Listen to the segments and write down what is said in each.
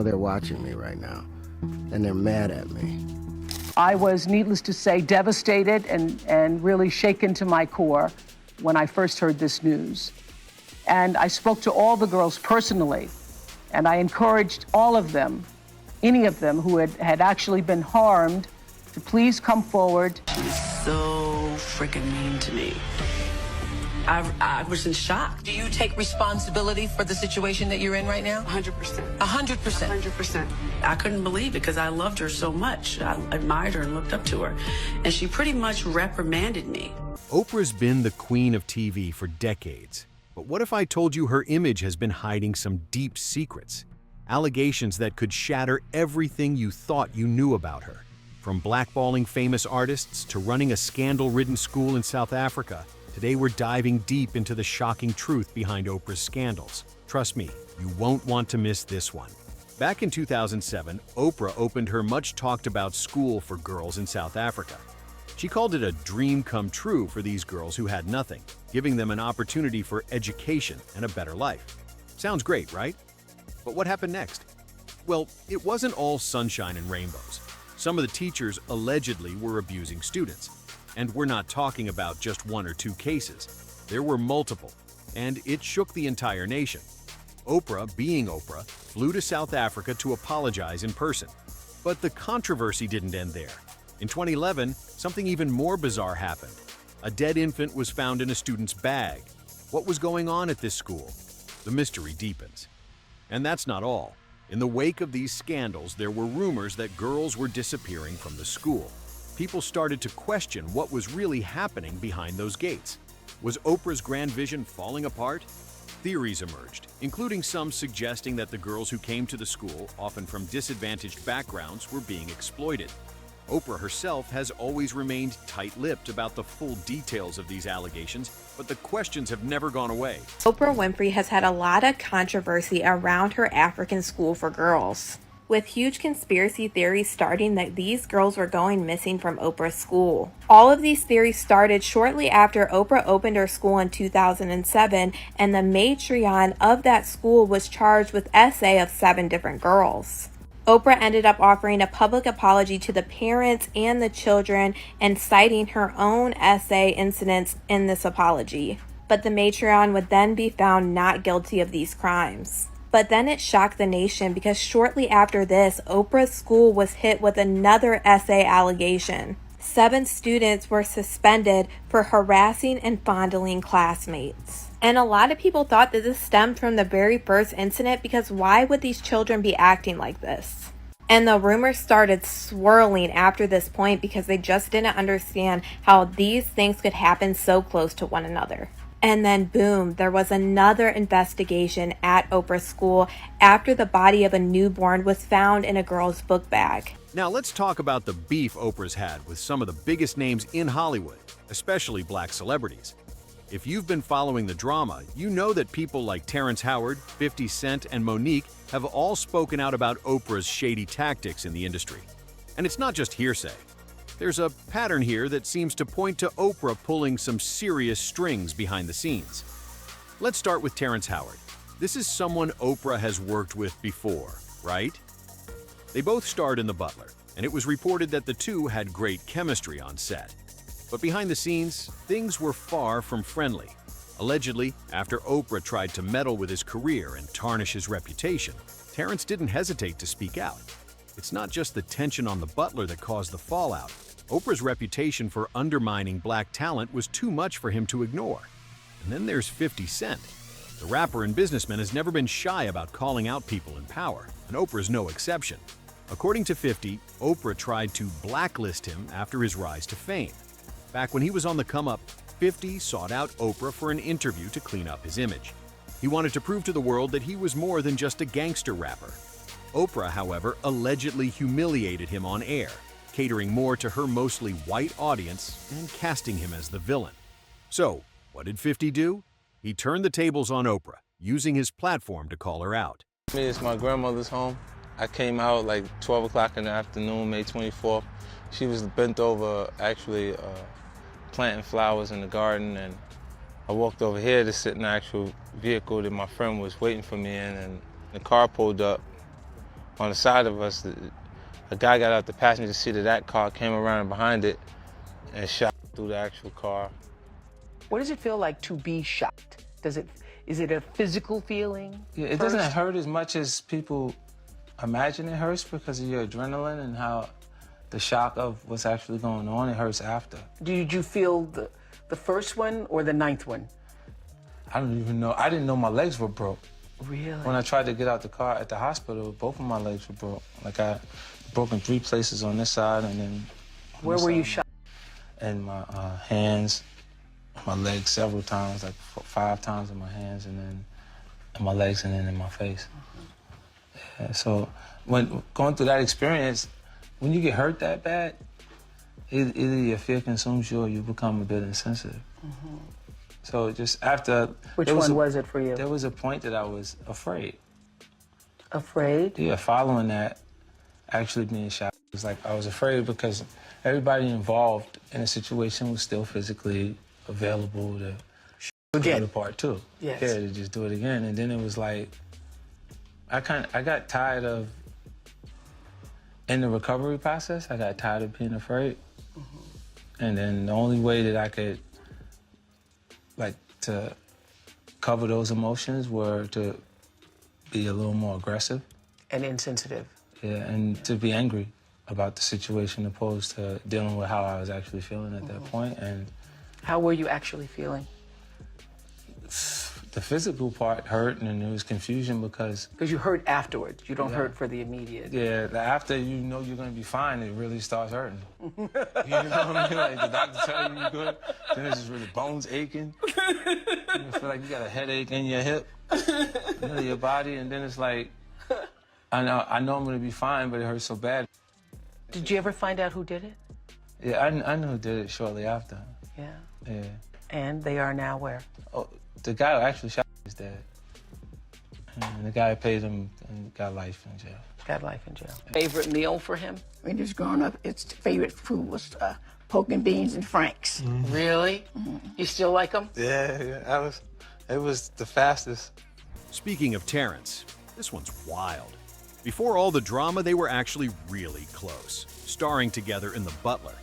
they're watching me right now, and they're mad at me. I was, needless to say, devastated and really shaken to my core when I first heard this news. And I spoke to all the girls personally, and I encouraged all of them, any of them who had actually been harmed, to please come forward. She was so freaking mean to me. I was in shock. Do you take responsibility for the situation that you're in right now? 100%. 100%? 100%. I couldn't believe it because I loved her so much. I admired her and looked up to her. And she pretty much reprimanded me. Oprah's been the queen of TV for decades. But what if I told you her image has been hiding some deep secrets? Allegations that could shatter everything you thought you knew about her. From blackballing famous artists to running a scandal-ridden school in South Africa, today we're diving deep into the shocking truth behind Oprah's scandals. Trust me, you won't want to miss this one. Back in 2007, Oprah opened her much-talked-about school for girls in South Africa. She called it a dream come true for these girls who had nothing, giving them an opportunity for education and a better life. Sounds great, right? But what happened next? Well, it wasn't all sunshine and rainbows. Some of the teachers allegedly were abusing students. And we're not talking about just one or two cases. There were multiple, and it shook the entire nation. Oprah, being Oprah, flew to South Africa to apologize in person. But the controversy didn't end there. In 2011, something even more bizarre happened. A dead infant was found in a student's bag. What was going on at this school? The mystery deepens. And that's not all. In the wake of these scandals, there were rumors that girls were disappearing from the school. People started to question what was really happening behind those gates. Was Oprah's grand vision falling apart? Theories emerged, including some suggesting that the girls who came to the school, often from disadvantaged backgrounds, were being exploited. Oprah herself has always remained tight-lipped about the full details of these allegations, but the questions have never gone away. Oprah Winfrey has had a lot of controversy around her African school for girls, with huge conspiracy theories starting that these girls were going missing from Oprah's school. All of these theories started shortly after Oprah opened her school in 2007, and the matriarch of that school was charged with essay of 7 different girls. Oprah ended up offering a public apology to the parents and the children and citing her own essay incidents in this apology. But the matriarch would then be found not guilty of these crimes. But then it shocked the nation because shortly after this, Oprah's school was hit with another essay allegation. 7 students were suspended for harassing and fondling classmates. And a lot of people thought that this stemmed from the very first incident because why would these children be acting like this? And the rumors started swirling after this point because they just didn't understand how these things could happen so close to one another. And then boom, there was another investigation at Oprah's school after the body of a newborn was found in a girl's book bag. Now let's talk about the beef Oprah's had with some of the biggest names in Hollywood, especially black celebrities. If you've been following the drama, you know that people like Terrence Howard, 50 Cent, and Monique have all spoken out about Oprah's shady tactics in the industry. And it's not just hearsay. There's a pattern here that seems to point to Oprah pulling some serious strings behind the scenes. Let's start with Terrence Howard. This is someone Oprah has worked with before, right? They both starred in The Butler, and it was reported that the two had great chemistry on set. But behind the scenes, things were far from friendly. Allegedly, after Oprah tried to meddle with his career and tarnish his reputation, Terrence didn't hesitate to speak out. It's not just the tension on The Butler that caused the fallout. Oprah's reputation for undermining black talent was too much for him to ignore. And then there's 50 Cent. The rapper and businessman has never been shy about calling out people in power, and Oprah's no exception. According to 50, Oprah tried to blacklist him after his rise to fame. Back when he was on the come-up, 50 sought out Oprah for an interview to clean up his image. He wanted to prove to the world that he was more than just a gangster rapper. Oprah, however, allegedly humiliated him on air, catering more to her mostly white audience and casting him as the villain. So, what did 50 do? He turned the tables on Oprah, using his platform to call her out. It's my grandmother's home. I came out like 12 o'clock in the afternoon, May 24th. She was bent over, actually planting flowers in the garden, and I walked over here to sit in the actual vehicle that my friend was waiting for me in, and the car pulled up. on the side of us. A guy got out the passenger seat of that car, came around behind it, and shot through the actual car. What does it feel like to be shot? Is it a physical feeling? Yeah, it doesn't hurt as much as people imagine it hurts because of your adrenaline and how the shock of what's actually going on. It hurts after. Did you feel the first one or the ninth one? I don't even know. I didn't know my legs were broke. Really? When I tried to get out the car at the hospital, both of my legs were broke. Like I broken 3 places on this side and then. Where were you shot? In my hands, my legs several times, like 5 times in my hands, and then in my legs, and then in my face. Yeah, so when going through that experience, when you get hurt that bad, either your fear consumes you or you become a bit insensitive. So just after... Which one was it for you? There was a point that I was afraid. Afraid? Yeah, following that, actually being shot, it was like I was afraid because everybody involved in the situation was still physically available to again. do the part too. Yes. Yeah, to just do it again. And then it was like, I got tired of, in the recovery process, I got tired of being afraid. And then the only way that I could, like, to cover those emotions were to be a little more aggressive. And insensitive. Yeah, and to be angry about the situation opposed to dealing with how I was actually feeling at that point. And how were you actually feeling? the physical part hurt, and there was confusion because you hurt afterwards. You don't hurt for the immediate. Yeah, after you know you're gonna be fine, it really starts hurting. You know what I mean? Like the doctor tell you you're good, then it's just really bones aching. You feel like you got a headache in your hip, middle of your body, and then it's like, I know I'm gonna be fine, but it hurts so bad. Did you ever find out who did it? Yeah, I knew who did it shortly after. Yeah. Yeah. And they are now where? Oh, the guy who actually shot is dead. And the guy who paid him and got life in jail. Got life in jail. Favorite meal for him? When he was growing up, his favorite food was pork and beans and Franks. Really? You still like them? Yeah, it was the fastest. Speaking of Terrence, this one's wild. Before all the drama, they were actually really close, starring together in The Butler.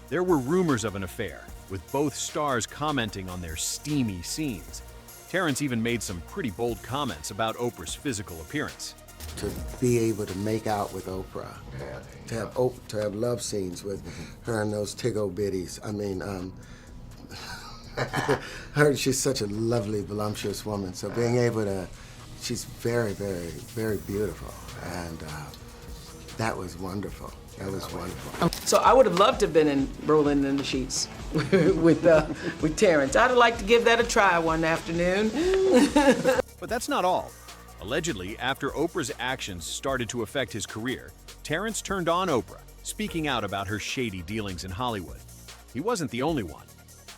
There were rumors of an affair, with both stars commenting on their steamy scenes. Terrence even made some pretty bold comments about Oprah's physical appearance. To be able to make out with Oprah, to have love scenes with her and those tiggle bitties. I mean, she's such a lovely, voluptuous woman. So being able to, she's very, very, very beautiful. And that was wonderful. That was wonderful. So I would have loved to have been rolling in the sheets with Terrence. I'd have liked to give that a try one afternoon. But that's not all. Allegedly, after Oprah's actions started to affect his career, Terrence turned on Oprah, speaking out about her shady dealings in Hollywood. He wasn't the only one.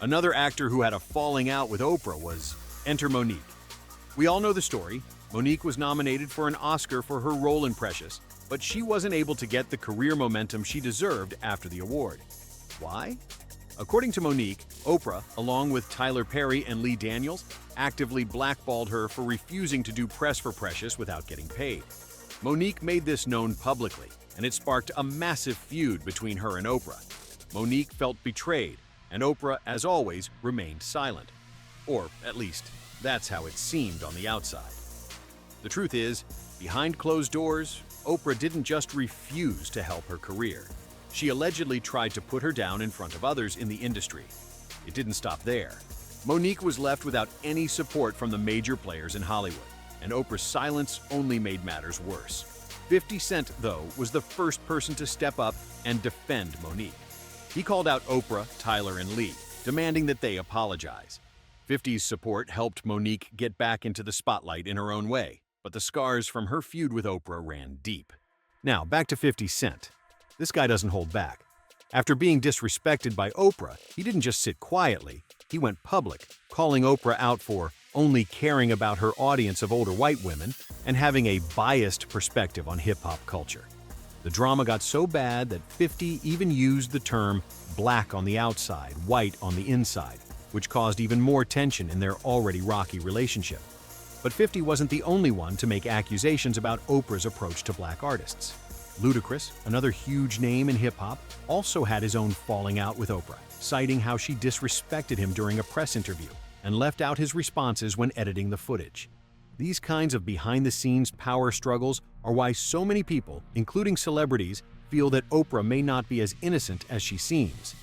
Another actor who had a falling out with Oprah was enter Monique. We all know the story. Monique was nominated for an Oscar for her role in Precious, but she wasn't able to get the career momentum she deserved after the award. Why? According to Monique, Oprah, along with Tyler Perry and Lee Daniels, actively blackballed her for refusing to do press for Precious without getting paid. Monique made this known publicly, and it sparked a massive feud between her and Oprah. Monique felt betrayed, and Oprah, as always, remained silent. Or, at least, that's how it seemed on the outside. The truth is, behind closed doors, Oprah didn't just refuse to help her career. She allegedly tried to put her down in front of others in the industry. It didn't stop there. Monique was left without any support from the major players in Hollywood, and Oprah's silence only made matters worse. 50 Cent, though, was the first person to step up and defend Monique. He called out Oprah, Tyler, and Lee, demanding that they apologize. 50's support helped Monique get back into the spotlight in her own way, but the scars from her feud with Oprah ran deep. Now, back to 50 Cent. This guy doesn't hold back. After being disrespected by Oprah, he didn't just sit quietly. He went public, calling Oprah out for only caring about her audience of older white women and having a biased perspective on hip-hop culture. The drama got so bad that 50 even used the term black on the outside, white on the inside, which caused even more tension in their already rocky relationship. But 50 wasn't the only one to make accusations about Oprah's approach to black artists. Ludacris, another huge name in hip-hop, also had his own falling out with Oprah, citing how she disrespected him during a press interview and left out his responses when editing the footage. These kinds of behind-the-scenes power struggles are why so many people, including celebrities, feel that Oprah may not be as innocent as she seems.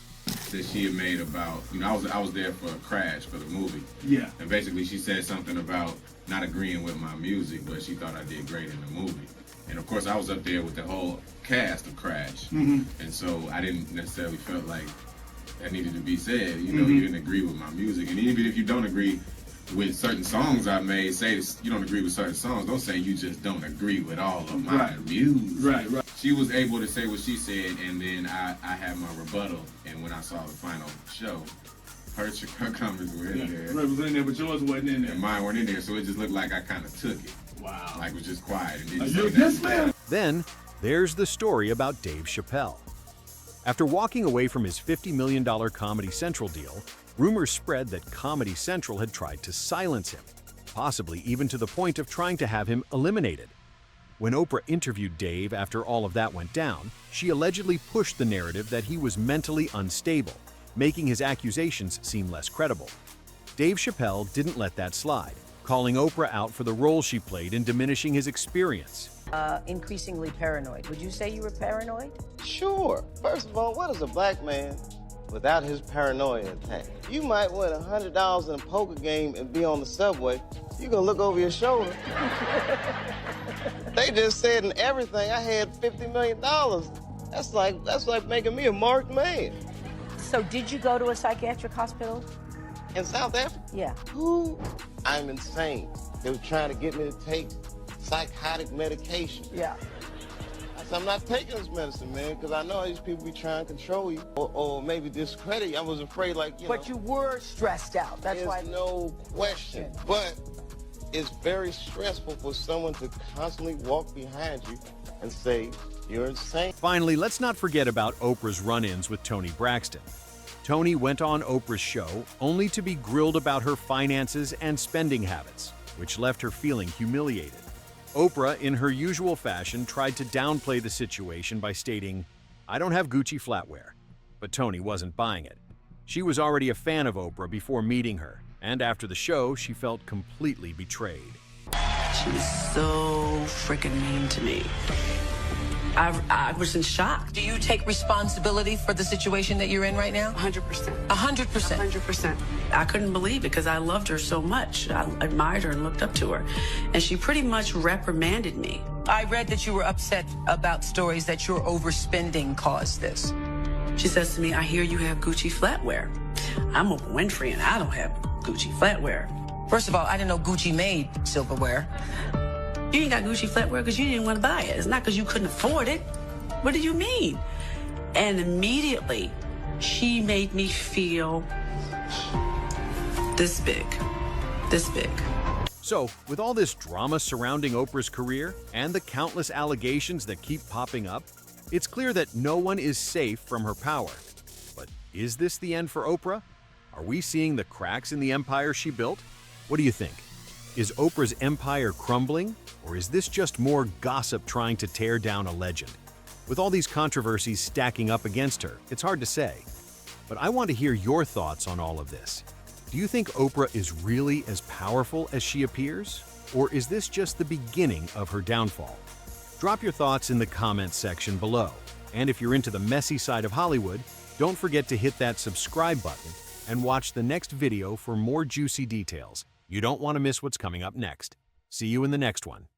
That she had made about, I was there for Crash, for the movie. Yeah. And basically she said something about not agreeing with my music, but she thought I did great in the movie. And of course I was up there with the whole cast of Crash. And so I didn't necessarily feel like that needed to be said. You didn't agree with my music. And even if you don't agree with certain songs I made, say you don't agree with certain songs, don't say you just don't agree with all of my music. Right. She was able to say what she said, and then I had my rebuttal, and when I saw the final show, her comments were in there. Right, was in there, but yours wasn't in there. And mine weren't in there, so it just looked like I kind of took it. Wow. Like it was just quiet and didn't Are say you a nothing. yes man? Then, there's the story about Dave Chappelle. After walking away from his $50 million Comedy Central deal, rumors spread that Comedy Central had tried to silence him, possibly even to the point of trying to have him eliminated. When Oprah interviewed Dave after all of that went down, she allegedly pushed the narrative that he was mentally unstable, making his accusations seem less credible. Dave Chappelle didn't let that slide, calling Oprah out for the role she played in diminishing his experience. Increasingly paranoid. Would you say you were paranoid? Sure. First of all, what is a black man without his paranoia attack? You might win $100 in a poker game and be on the subway. You're gonna look over your shoulder. They just said in everything I had $50 million. That's like making me a marked man. So did you go to a psychiatric hospital? In South Africa? Yeah. Who? I'm insane. They were trying to get me to take psychotic medication. Yeah. I said, I'm not taking this medicine, man, because I know these people be trying to control you or maybe discredit you. I was afraid, But you were stressed out. That's There's why. no question. But it's very stressful for someone to constantly walk behind you and say, you're insane. Finally, let's not forget about Oprah's run-ins with Toni Braxton. Toni went on Oprah's show only to be grilled about her finances and spending habits, which left her feeling humiliated. Oprah, in her usual fashion, tried to downplay the situation by stating, "I don't have Gucci flatware." But Toni wasn't buying it. She was already a fan of Oprah before meeting her, and after the show, she felt completely betrayed. She was so freaking mean to me. I was in shock. Do you take responsibility for the situation that you're in right now? 100%. 100%. 100%. I couldn't believe it because I loved her so much. I admired her and looked up to her. And she pretty much reprimanded me. I read that you were upset about stories that your overspending caused this. She says to me, I hear you have Gucci flatware. I'm Oprah Winfrey and I don't have Gucci flatware. First of all, I didn't know Gucci made silverware. You ain't got Gucci flatware because you didn't want to buy it. It's not because you couldn't afford it. What do you mean? And immediately, she made me feel this big. This big. So, with all this drama surrounding Oprah's career and the countless allegations that keep popping up, it's clear that no one is safe from her power. But is this the end for Oprah? Are we seeing the cracks in the empire she built? What do you think? Is Oprah's empire crumbling, or is this just more gossip trying to tear down a legend? With all these controversies stacking up against her, it's hard to say. But I want to hear your thoughts on all of this. Do you think Oprah is really as powerful as she appears? Or is this just the beginning of her downfall? Drop your thoughts in the comments section below. And if you're into the messy side of Hollywood, don't forget to hit that subscribe button and watch the next video for more juicy details. You don't want to miss what's coming up next. See you in the next one.